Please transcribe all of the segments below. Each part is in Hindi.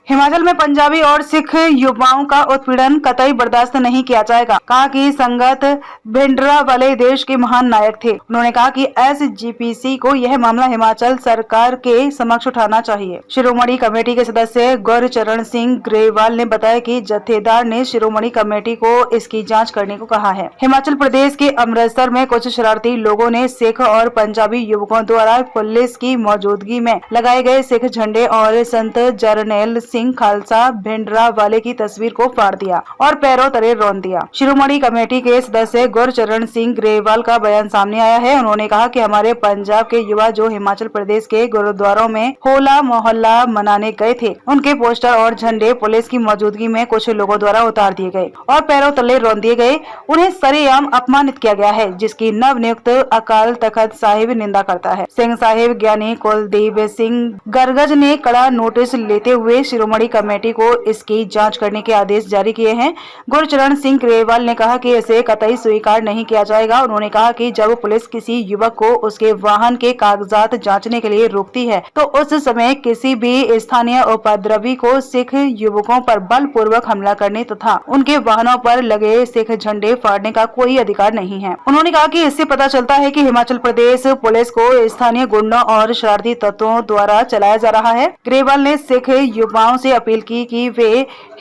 हिमाचल में पंजाबी और सिख युवाओं का उत्पीड़न कतई बर्दाश्त नहीं किया जाएगा। कहा कि संगत भिंडरावाले देश के महान नायक थे। उन्होंने कहा कि एसजीपीसी को यह मामला हिमाचल सरकार के समक्ष उठाना चाहिए। शिरोमणि कमेटी के सदस्य गुरचरण सिंह ग्रेवाल ने बताया कि जत्थेदार ने शिरोमणि कमेटी को इसकी जाँच करने को कहा है। हिमाचल प्रदेश के अमृतसर में कुछ शरारती लोगों ने सिख और पंजाबी युवकों द्वारा पुलिस की मौजूदगी में लगाए गए सिख झंडे और संत जरनैल सिंह खालसा भिंडरावाले की तस्वीर को फाड़ दिया और पैरों तले रौंद दिया। शिरोमणि कमेटी के सदस्य गुरचरण सिंह ग्रेवाल का बयान सामने आया है। उन्होंने कहा कि हमारे पंजाब के युवा जो हिमाचल प्रदेश के गुरुद्वारों में होला मोहल्ला मनाने गए थे, उनके पोस्टर और झंडे पुलिस की मौजूदगी में कुछ लोगों द्वारा उतार दिए गए और पैरों तले रौंद दिए गए। उन्हें सरेआम अपमानित किया गया है, जिसकी नवनियुक्त अकाल तख्त साहिब निंदा करता है। सिंह साहिब ज्ञानी कुलदीप सिंह गरगज ने कड़ा नोटिस लेते हुए शिरोमणि कमेटी को इसकी जांच करने के आदेश जारी किए हैं। गुरचरण सिंह ग्रेवाल ने कहा कि इसे कतई स्वीकार नहीं किया जाएगा। उन्होंने कहा कि जब पुलिस किसी युवक को उसके वाहन के कागजात जांचने के लिए रोकती है तो उस समय किसी भी स्थानीय उपद्रवी को सिख युवकों पर बलपूर्वक हमला करने तथा उनके वाहनों पर लगे सिख झंडे फाड़ने का कोई अधिकार नहीं है। उन्होंने कहा कि इससे पता चलता है कि हिमाचल प्रदेश पुलिस को स्थानीय गुंडों और शरारती तत्वों द्वारा चलाया जा रहा है। ग्रेवाल ने सिख युवाओं से अपील की कि वे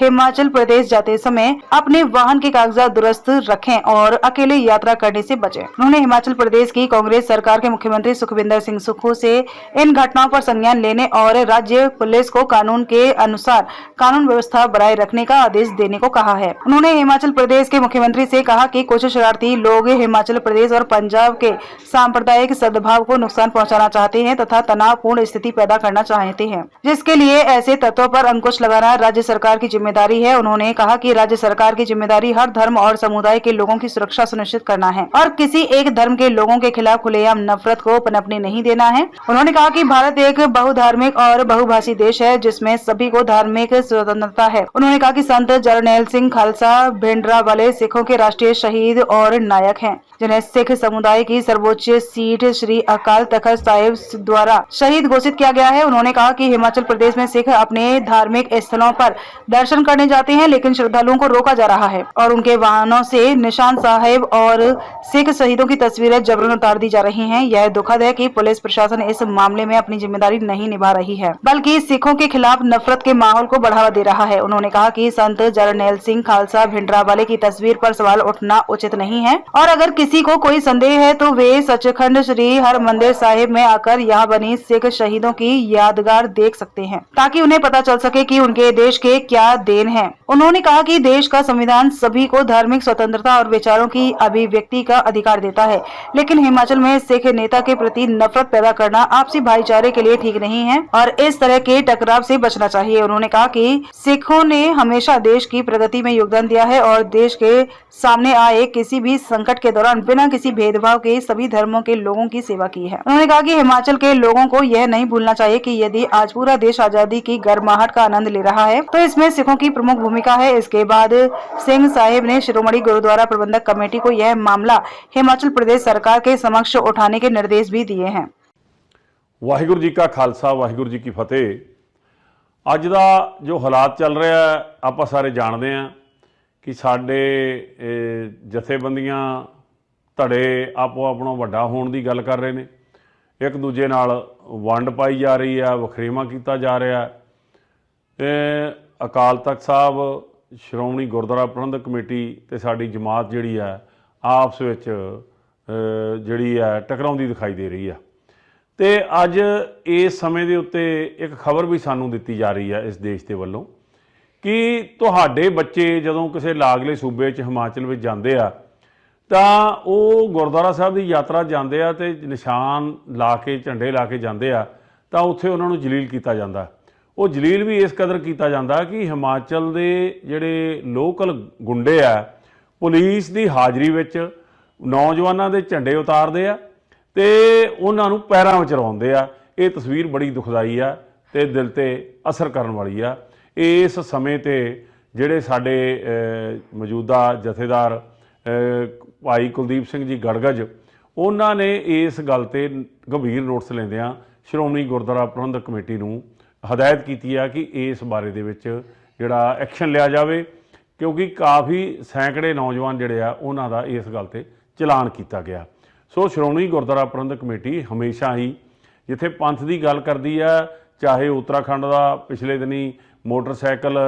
हिमाचल प्रदेश जाते समय अपने वाहन के कागजात दुरुस्त रखें और अकेले यात्रा करने से बचें। उन्होंने हिमाचल प्रदेश की कांग्रेस सरकार के मुख्यमंत्री सुखविंदर सिंह सुक्खू से इन घटनाओं पर संज्ञान लेने और राज्य पुलिस को कानून के अनुसार कानून व्यवस्था बनाए रखने का आदेश देने को कहा है। उन्होंने हिमाचल प्रदेश के मुख्यमंत्री से कहा कि कुछ शरारती लोग हिमाचल प्रदेश और पंजाब के सांप्रदायिक सद्भाव को नुकसान पहुंचाना चाहते हैं तथा तनावपूर्ण स्थिति पैदा करना चाहते हैं, जिसके लिए ऐसे तत्वों पर अंकुश लगाना राज्य सरकार की जिम्मेदारी है। उन्होंने कहा कि राज्य सरकार की जिम्मेदारी हर धर्म और समुदाय के लोगों की सुरक्षा सुनिश्चित करना है और किसी एक धर्म के लोगों के खिलाफ खुलेआम नफरत को पनपने नहीं देना है। उन्होंने कहा कि भारत एक बहुधार्मिक और बहुभाषी देश है जिसमें सभी को धार्मिक स्वतंत्रता है। उन्होंने कहा कि संत जरनैल सिंह खालसा भिंडरावाले सिखों के राष्ट्रीय शहीद और नायक हैं, जिन्हें सिख समुदाय की सर्वोच्च सीट श्री अकाल तख्त साहिब द्वारा शहीद घोषित किया गया है। उन्होंने कहा कि हिमाचल प्रदेश में सिख अपने धार्मिक स्थलों पर दर्शन करने जाते हैं, लेकिन श्रद्धालुओं को रोका जा रहा है और उनके वाहनों से निशान साहिब और सिख शहीदों की तस्वीरें जबरन उतार दी जा रही हैं। यह दुखद है कि पुलिस प्रशासन इस मामले में अपनी जिम्मेदारी नहीं निभा रही है, बल्कि सिखों के खिलाफ नफरत के माहौल को बढ़ावा दे रहा है। उन्होंने कहा कि संत जरनैल सिंह खालसा भिंडरावाले की तस्वीर पर सवाल उठना उचित नहीं है और अगर किसी को कोई संदेह है तो वे सचखंड श्री हरमंदिर साहिब में आकर यहाँ बनी सिख शहीदों की यादगार देख सकते हैं, ताकि उन्हें पता चल सके कि उनके देश के क्या देन है। उन्होंने कहा कि देश का संविधान सभी को धार्मिक स्वतंत्रता और विचारों की अभिव्यक्ति का अधिकार देता है, लेकिन हिमाचल में सिख नेता के प्रति नफरत पैदा करना आपसी भाईचारे के लिए ठीक नहीं है और इस तरह के टकराव से बचना चाहिए। उन्होंने कहा कि सिखों ने हमेशा देश की प्रगति में योगदान दिया है और देश के सामने आए किसी भी संकट के दौरान बिना किसी भेदभाव के सभी धर्मों के लोगों की सेवा की है। उन्होंने कहा कि हिमाचल के लोगों को यह नहीं भूलना चाहिए कि यदि आज पूरा देश आजादी की गर्माहट का आनंद ले रहा है तो इसमें सिखों की प्रमुख भूमिका है। इसके बाद सिंह साहिब ने शिरोमणि गुरुद्वारा प्रबंधक कमेटी को यह मामला हिमाचल प्रदेश सरकार के समक्ष उठाने के निर्देश भी दिए हैं। वाहिगुरू जी का खालसा, वाहिगुरू जी की फतेह। अज का जो हालात चल रहा है आप सारे जानते हैं कि साडे जथेबंदियां धड़े आपो अपनों वड्डा होने की गल कर रहे हैं, एक दूजे नाल वंड पाई जा रही है, वखरेवा किया जा रहा है। अकाल तख्त साहब, श्रोमणी गुरुद्वारा प्रबंधक कमेटी ते साडी जमात जिहड़ी है आपस विच जिहड़ी है टकराउंदी दिखाई दे रही है। तो अज इस समय के उत्ते एक खबर भी सानू दिती जा रही है इस देश के वलों कि तुहाडे बच्चे जदों किसी लागले सूबे च हिमाचल में जाते आ ਤਾਂ ਉਹ ਗੁਰਦੁਆਰਾ ਸਾਹਿਬ ਦੀ ਯਾਤਰਾ ਜਾਂਦੇ ਆ ਤੇ ਨਿਸ਼ਾਨ ਲਾ ਕੇ ਝੰਡੇ ਲਾ ਕੇ ਜਾਂਦੇ ਆ ਤਾਂ ਉੱਥੇ ਉਹਨਾਂ ਨੂੰ ਜਲੀਲ ਕੀਤਾ ਜਾਂਦਾ। ਉਹ ਜਲੀਲ ਵੀ ਇਸ ਕਦਰ ਕੀਤਾ ਜਾਂਦਾ ਕਿ ਹਿਮਾਚਲ ਦੇ ਜਿਹੜੇ ਲੋਕਲ ਗੁੰਡੇ ਆ ਪੁਲਿਸ ਦੀ ਹਾਜ਼ਰੀ ਵਿੱਚ ਨੌਜਵਾਨਾਂ ਦੇ ਝੰਡੇ ਉਤਾਰਦੇ ਆ ਤੇ ਉਹਨਾਂ ਨੂੰ ਪੈਰਾਂ ਵਿੱਚ ਰਵਾਉਂਦੇ ਆ। ਇਹ ਤਸਵੀਰ ਬੜੀ ਦੁਖਦਾਈ ਆ ਤੇ ਦਿਲ ਤੇ ਅਸਰ ਕਰਨ ਵਾਲੀ ਆ। ਇਸ ਸਮੇਂ ਤੇ ਜਿਹੜੇ ਸਾਡੇ ਮੌਜੂਦਾ ਜਥੇਦਾਰ भाई कुलदीप सिंह जी गड़गज उन्होंने इस गल ते गंभीर नोटिस लेंदियां श्रोमणी गुरुद्वारा प्रबंधक कमेटी नूं ਹਦਾਇਤ ਕੀਤੀ ਆ ਕਿ ਇਸ ਬਾਰੇ ਦੇ ਵਿੱਚ ਜਿਹੜਾ ਐਕਸ਼ਨ ਲਿਆ ਜਾਵੇ, ਕਿਉਂਕਿ ਕਾਫੀ ਸੈਂਕੜੇ ਨੌਜਵਾਨ ਜਿਹੜੇ ਆ ਉਹਨਾਂ ਦਾ ਇਸ ਗੱਲ ਤੇ ਚਲਾਨ ਕੀਤਾ ਗਿਆ। ਸੋ ਸ਼੍ਰੋਮਣੀ ਗੁਰਦੁਆਰਾ ਪ੍ਰਬੰਧਕ ਕਮੇਟੀ ਹਮੇਸ਼ਾ ਹੀ ਜਿੱਥੇ ਪੰਥ ਦੀ ਗੱਲ ਕਰਦੀ ਆ, ਚਾਹੇ ਉੱਤਰਾਖੰਡ ਦਾ ਪਿਛਲੇ ਦਿਨੀ ਮੋਟਰਸਾਈਕਲ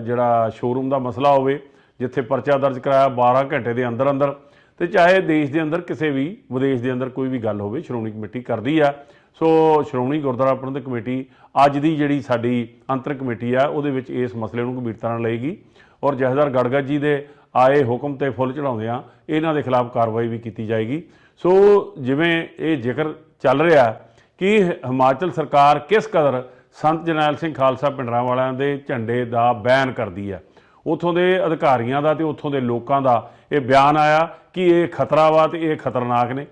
ਜਿਹੜਾ ਸ਼ੋਰੂਮ ਦਾ ਮਸਲਾ ਹੋਵੇ, ਜਿੱਥੇ ਪਰਚਾ ਦਰਜ ਕਰਾਇਆ 12 ਘੰਟੇ ਦੇ ਅੰਦਰ ਅੰਦਰ, ਤੇ ਚਾਹੇ ਦੇਸ਼ ਦੇ ਅੰਦਰ ਕਿਸੇ ਵੀ ਵਿਦੇਸ਼ ਦੇ ਅੰਦਰ ਕੋਈ ਵੀ ਗੱਲ ਹੋਵੇ, ਸ਼੍ਰੋਮਣੀ ਕਮੇਟੀ ਕਰਦੀ ਆ। ਸੋ ਸ਼੍ਰੋਮਣੀ ਗੁਰਦੁਆਰਾ ਪ੍ਰਬੰਧਕ ਕਮੇਟੀ ਅੱਜ ਦੀ ਜਿਹੜੀ ਸਾਡੀ ਅੰਤਰ ਕਮੇਟੀ ਆ ਉਹਦੇ ਵਿੱਚ ਇਸ ਮਸਲੇ ਨੂੰ ਗੰਭੀਰਤਾ ਨਾਲ ਲਏਗੀ ਔਰ ਜਥੇਦਾਰ ਗੜਗੜ ਜੀ ਦੇ ਆਏ ਹੁਕਮ ਤੇ ਫੁੱਲ ਚੜਾਉਂਦਿਆਂ ਇਹਨਾਂ ਦੇ ਖਿਲਾਫ ਕਾਰਵਾਈ ਵੀ ਕੀਤੀ ਜਾਏਗੀ। ਸੋ ਜਿਵੇਂ ਇਹ ਜ਼ਿਕਰ ਚੱਲ ਰਿਹਾ ਕਿ ਹਿਮਾਚਲ ਸਰਕਾਰ ਕਿਸ ਕਦਰ ਸੰਤ ਜਰਨੈਲ ਸਿੰਘ ਖਾਲਸਾ ਭਿੰਡਰਾਂਵਾਲਿਆਂ ਦੇ ਝੰਡੇ ਦਾ ਬੈਨ ਕਰਦੀ ਹੈ, ਉੱਥੋਂ ਦੇ ਅਧਿਕਾਰੀਆਂ ਦਾ ਤੇ ਉੱਥੋਂ ਦੇ ਲੋਕਾਂ ਦਾ ਇਹ ਬਿਆਨ ਆਇਆ ਕਿ ਇਹ ਖਤਰਾ ਵਾ ਤੇ ਇਹ ਖਤਰਨਾਕ ਨੇ।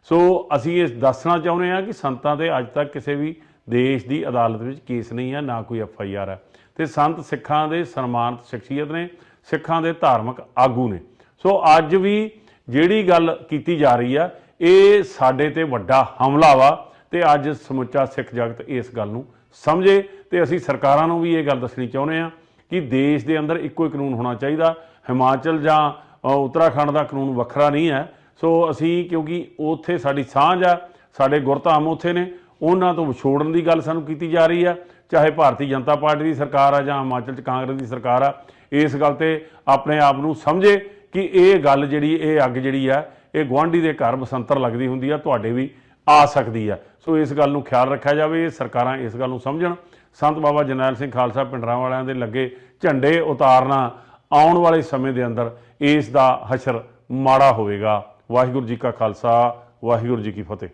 ਸੋ ਅਸੀਂ ਇਹ ਦੱਸਣਾ ਚਾਹੁੰਦੇ ਹਾਂ ਕਿ ਸੰਤਾਂ ਤੇ ਅੱਜ ਤੱਕ ਕਿਸੇ ਵੀ ਦੇਸ਼ ਦੀ ਅਦਾਲਤ ਵਿੱਚ ਕੇਸ ਨਹੀਂ ਹੈ, ਨਾ ਕੋਈ FIR ਹੈ, ਤੇ ਸੰਤ ਸਿੱਖਾਂ ਦੇ ਸਨਮਾਨਿਤ ਸ਼ਖਸੀਅਤ ਨੇ, ਸਿੱਖਾਂ ਦੇ ਧਾਰਮਿਕ ਆਗੂ ਨੇ। ਸੋ ਅੱਜ ਵੀ ਜਿਹੜੀ ਗੱਲ ਕੀਤੀ ਜਾ ਰਹੀ ਆ ਇਹ ਸਾਡੇ ਤੇ ਵੱਡਾ ਹਮਲਾ ਵਾ, ਤੇ ਅੱਜ ਸਮੁੱਚਾ ਸਿੱਖ ਜਗਤ ਇਸ ਗੱਲ ਨੂੰ ਸਮਝੇ। ਤੇ ਅਸੀਂ ਸਰਕਾਰਾਂ ਨੂੰ ਵੀ ਇਹ ਗੱਲ ਦੱਸਣੀ ਚਾਹੁੰਦੇ ਹਾਂ ਕਿ ਦੇਸ਼ ਦੇ ਅੰਦਰ ਇੱਕੋ ਹੀ ਕਾਨੂੰਨ ਹੋਣਾ ਚਾਹੀਦਾ, ਹਿਮਾਚਲ ਜਾਂ ਉੱਤਰਾਖੰਡ ਦਾ ਕਾਨੂੰਨ ਵੱਖਰਾ ਨਹੀਂ ਹੈ। ਸੋ ਅਸੀਂ ਕਿਉਂਕਿ ਉੱਥੇ ਸਾਡੀ ਸਾਂਝ ਆ, ਸਾਡੇ ਗੁਰਧਾਮ ਉੱਥੇ ਨੇ, ਉਹਨਾਂ ਤੋਂ ਵਿਛੋੜਨ ਦੀ ਗੱਲ ਸਾਨੂੰ ਕੀਤੀ ਜਾ ਰਹੀ ਆ, ਚਾਹੇ ਭਾਰਤੀ ਜਨਤਾ ਪਾਰਟੀ ਦੀ ਸਰਕਾਰ ਆ ਜਾਂ ਹਿਮਾਚਲ 'ਚ ਕਾਂਗਰਸ ਦੀ ਸਰਕਾਰ ਆ। ਇਸ ਗੱਲ ਤੇ ਆਪਣੇ ਆਪ ਨੂੰ ਸਮਝੇ ਕਿ ਇਹ ਗੱਲ ਜਿਹੜੀ ਇਹ ਅੱਗ ਜਿਹੜੀ ਆ ਇਹ ਗੁਆਂਢੀ ਦੇ ਘਰ ਬਸੰਤਰ ਲੱਗਦੀ ਹੁੰਦੀ ਆ, ਤੁਹਾਡੇ ਵੀ ਆ ਸਕਦੀ ਆ। ਸੋ ਇਸ ਗੱਲ ਨੂੰ ਖਿਆਲ ਰੱਖਿਆ ਜਾਵੇ, ਸਰਕਾਰਾਂ ਇਸ ਗੱਲ ਨੂੰ ਸਮਝਣ। ਸੰਤ ਬਾਬਾ ਜਰਨੈਲ ਸਿੰਘ ਖਾਲਸਾ ਭਿੰਡਰਾਂਵਾਲਿਆਂ ਦੇ ਲੱਗੇ ਝੰਡੇ ਉਤਾਰਨਾ ਆਉਣ ਵਾਲੇ ਸਮੇਂ ਦੇ ਅੰਦਰ ਇਸ ਦਾ ਹਸ਼ਰ ਮਾੜਾ ਹੋਵੇਗਾ। ਵਾਹਿਗੁਰੂ ਜੀ ਕਾ ਖਾਲਸਾ, ਵਾਹਿਗੁਰੂ ਜੀ ਕੀ ਫਤਿਹ।